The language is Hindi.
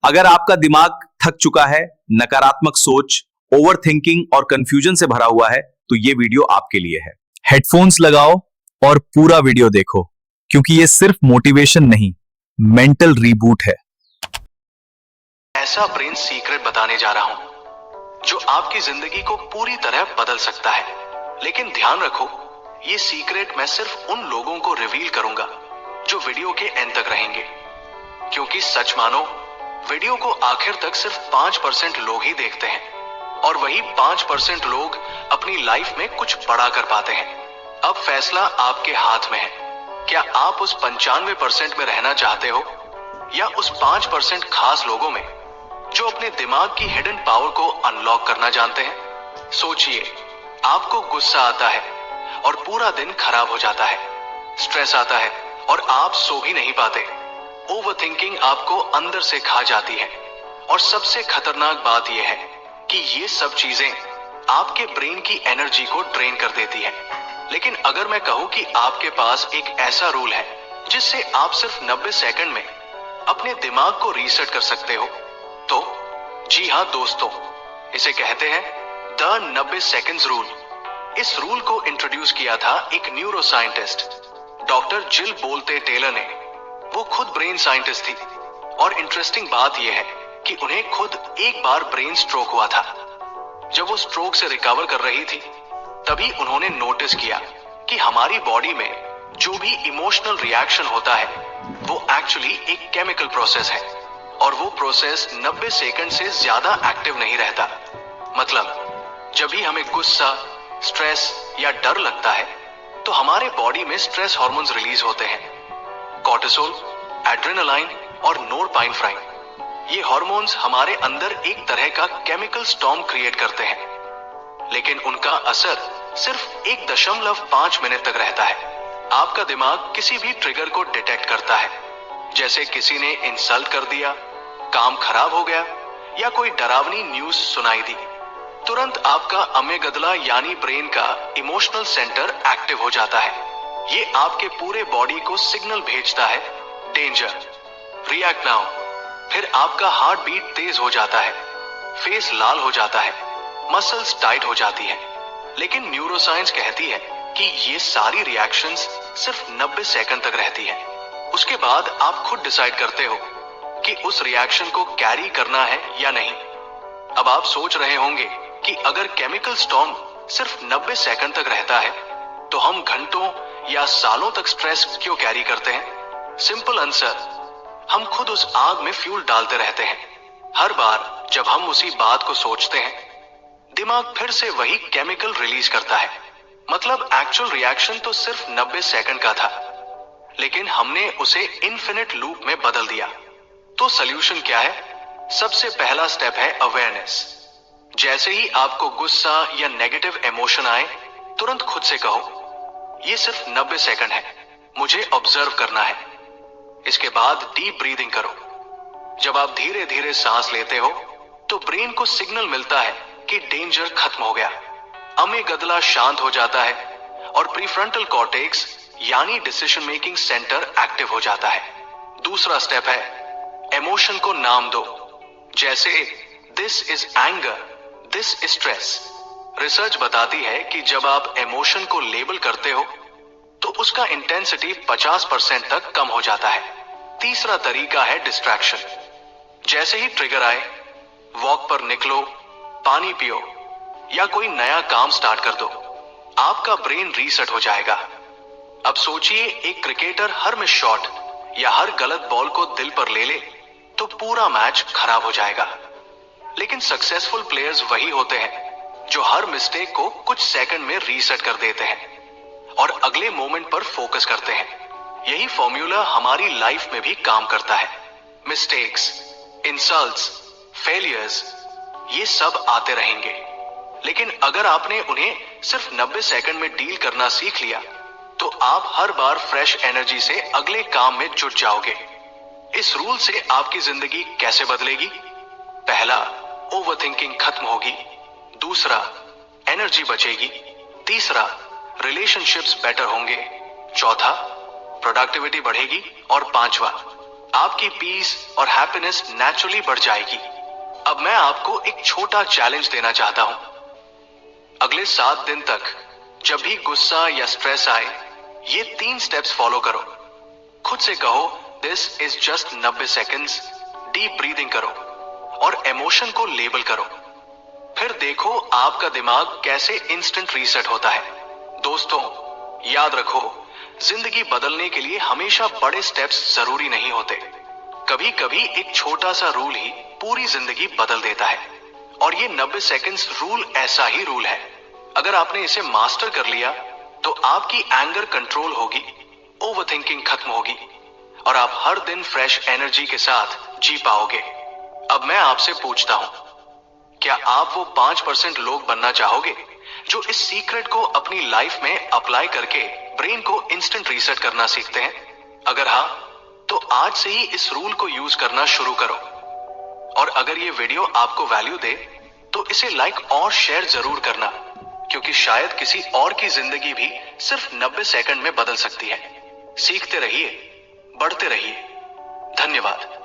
अगर आपका दिमाग थक चुका है, नकारात्मक सोच, ओवर थिंकिंग और कंफ्यूजन से भरा हुआ है, तो ये वीडियो आपके लिए है। हेडफोन्स लगाओ और पूरा वीडियो देखो, क्योंकि ये सिर्फ मोटिवेशन नहीं, मेंटल रीबूट है। ऐसा ब्रेन सीक्रेट बताने जा रहा हूं जो आपकी जिंदगी को पूरी तरह बदल सकता है। लेकिन ध्यान रखो, ये सीक्रेट मैं सिर्फ उन लोगों को रिवील करूंगा जो वीडियो के एंड तक रहेंगे, क्योंकि सच मानो वीडियो को आखिर तक सिर्फ 5% लोग ही देखते हैं, और वही 5% लोग अपनी लाइफ में कुछ बड़ा कर पाते हैं। अब फैसला आपके हाथ में है। क्या आप उस 95% में रहना चाहते हो, या उस 5% खास लोगों में जो अपने दिमाग की हिडन पावर को अनलॉक करना जानते हैं? सोचिए, आपको गुस्सा आता है और पूरा दिन खराब हो जाता है, स्ट्रेस आता है और आप सो भी नहीं पाते, ओवरथिंकिंग आपको अंदर से खा जाती है, और सबसे खतरनाक बात यह है कि ये सब चीजें आपके ब्रेन की एनर्जी को ड्रेन कर देती है। लेकिन अगर मैं कहूं कि आपके पास एक ऐसा रूल है जिससे आप सिर्फ 90 सेकंड में अपने दिमाग को रीसेट कर सकते हो, तो जी हां दोस्तों, इसे कहते हैं द 90 सेकंड्स रूल। इस रूल को इंट्रोड्यूस किया था एक न्यूरोसाइंटिस्ट, डॉक्टर जिल बोल्ते टेलर ने। वो खुद ब्रेन साइंटिस्ट थी, और इंटरेस्टिंग बात यह है कि उन्हें खुद एक बार ब्रेन स्ट्रोक हुआ था। जब वो स्ट्रोक से रिकवर कर रही थी, तभी उन्होंने नोटिस किया कि हमारी बॉडी में जो भी इमोशनल रिएक्शन होता है वो एक्चुअली एक केमिकल प्रोसेस है, और वो प्रोसेस 90 सेकंड से ज्यादा एक्टिव नहीं रहता। मतलब जब भी हमें गुस्सा, स्ट्रेस या डर लगता है, तो हमारे बॉडी में स्ट्रेस हार्मोन्स रिलीज होते हैं, कॉर्टिसोल, एड्रेनालाइन और नोरपाइनेफ्राइन। ये हार्मोन्स हमारे अंदर एक तरह का केमिकल स्टॉर्म क्रिएट करते हैं, लेकिन उनका असर सिर्फ 1.5 मिनट तक रहता है। आपका दिमाग किसी भी ट्रिगर को डिटेक्ट करता है, जैसे किसी ने इंसल्ट कर दिया, काम खराब हो गया, या कोई डरावनी न्यूज सुनाई दी। तुरंत आपका अमेगदला यानी ब्रेन का इमोशनल सेंटर एक्टिव हो जाता है। ये आपके पूरे बॉडी को सिग्नल भेजता है, डेंजर, रिएक्ट नाउ। फिर आपका हार्ट बीट तेज हो जाता है, फेस लाल हो जाता है, मसल्स टाइट हो जाती है। लेकिन न्यूरोसाइंस कहती है कि ये सारी रिएक्शंस सिर्फ 90 सेकंड तक रहती है। उसके बाद आप खुद डिसाइड करते हो कि उस रिएक्शन को कैरी करना है या नहीं। अब आप सोच रहे होंगे कि अगर केमिकल स्टॉर्म सिर्फ 90 सेकंड तक रहता है, तो हम घंटों या सालों तक स्ट्रेस क्यों कैरी करते हैं? सिंपल आंसर, हम खुद उस आग में फ्यूल डालते रहते हैं। हर बार जब हम उसी बात को सोचते हैं, दिमाग फिर से वही केमिकल रिलीज करता है। मतलब एक्चुअल रिएक्शन तो सिर्फ 90 सेकंड का था, लेकिन हमने उसे इन्फिनिट लूप में बदल दिया। तो सॉल्यूशन क्या है? सबसे पहला स्टेप है अवेयरनेस। जैसे ही आपको गुस्सा या नेगेटिव इमोशन आए, तुरंत खुद से कहो, ये सिर्फ 90 सेकंड है, मुझे ऑब्जर्व करना है। इसके बाद डीप ब्रीदिंग करो। जब आप धीरे धीरे सांस लेते हो, तो ब्रेन को सिग्नल मिलता है कि डेंजर खत्म हो गया। अमेगदला शांत हो जाता है, और प्रीफ्रंटल कॉर्टेक्स यानी डिसीजन मेकिंग सेंटर एक्टिव हो जाता है। दूसरा स्टेप है इमोशन को नाम दो। जैसे this is anger, this is stress. Research बताती है कि जब आप इमोशन को लेबल करते हो, तो उसका इंटेंसिटी 50% तक कम हो जाता है। तीसरा तरीका है डिस्ट्रैक्शन। जैसे ही ट्रिगर आए, वॉक पर निकलो, पानी पियो, या कोई नया काम स्टार्ट कर दो। आपका ब्रेन रीसेट हो जाएगा। अब सोचिए, एक क्रिकेटर हर मिस शॉट या हर गलत बॉल को दिल पर ले ले, तो पूरा मैच खराब हो जाएगा। लेकिन सक्सेसफुल प्लेयर्स वही होते हैं जो हर मिस्टेक को कुछ सेकंड में रीसेट कर देते हैं और अगले मोमेंट पर फोकस करते हैं। यही फॉर्मूला हमारी लाइफ में भी काम करता है। मिस्टेक्स, इंसल्ट्स, फेलियर्स, ये सब आते रहेंगे, लेकिन अगर आपने उन्हें सिर्फ 90 सेकंड में डील करना सीख लिया, तो आप हर बार फ्रेश एनर्जी से अगले काम में जुट जाओगे। इस रूल से आपकी जिंदगी कैसे बदलेगी? पहला, ओवरथिंकिंग खत्म होगी। दूसरा, एनर्जी बचेगी। तीसरा, रिलेशनशिप्स बेटर होंगे। चौथा, प्रोडक्टिविटी बढ़ेगी। और पांचवा, आपकी पीस और हैप्पीनेस नेचुरली बढ़ जाएगी। अब मैं आपको एक छोटा चैलेंज देना चाहता हूं। अगले 7 दिन तक जब भी गुस्सा या स्ट्रेस आए, ये 3 स्टेप्स फॉलो करो। खुद से कहो, this is just 90 seconds. Deep breathing करो और इमोशन को लेबल करो। फिर देखो आपका दिमाग कैसे इंस्टेंट रीसेट होता है। दोस्तों, याद रखो, जिंदगी बदलने के लिए हमेशा बड़े स्टेप्स जरूरी नहीं होते। कभी कभी एक छोटा सा रूल ही पूरी जिंदगी बदल देता है। और ये 90 सेकेंड्स रूल ऐसा ही रूल है। अगर आपने इसे मास्टर कर लिया तो आपकी एंगर कंट्रोल होगी, ओवरथिंकिंग खत्म होगी और आप हर दिन फ्रेश एनर्जी के साथ जी पाओगे। अब मैं आपसे पूछता हूं, क्या आप वो 5% लोग बनना चाहोगे जो इस सीक्रेट को अपनी लाइफ में अप्लाई करके ब्रेन को इंस्टेंट रीसेट करना सीखते हैं? अगर हाँ, तो आज से ही इस रूल को यूज करना शुरू करो। और अगर ये वीडियो आपको वैल्यू दे तो इसे लाइक और शेयर जरूर करना, क्योंकि शायद किसी और की जिंदगी भी सिर्फ 90 सेकंड में बदल सकती है। सीखते रहिए, बढ़ते रहिए। धन्यवाद।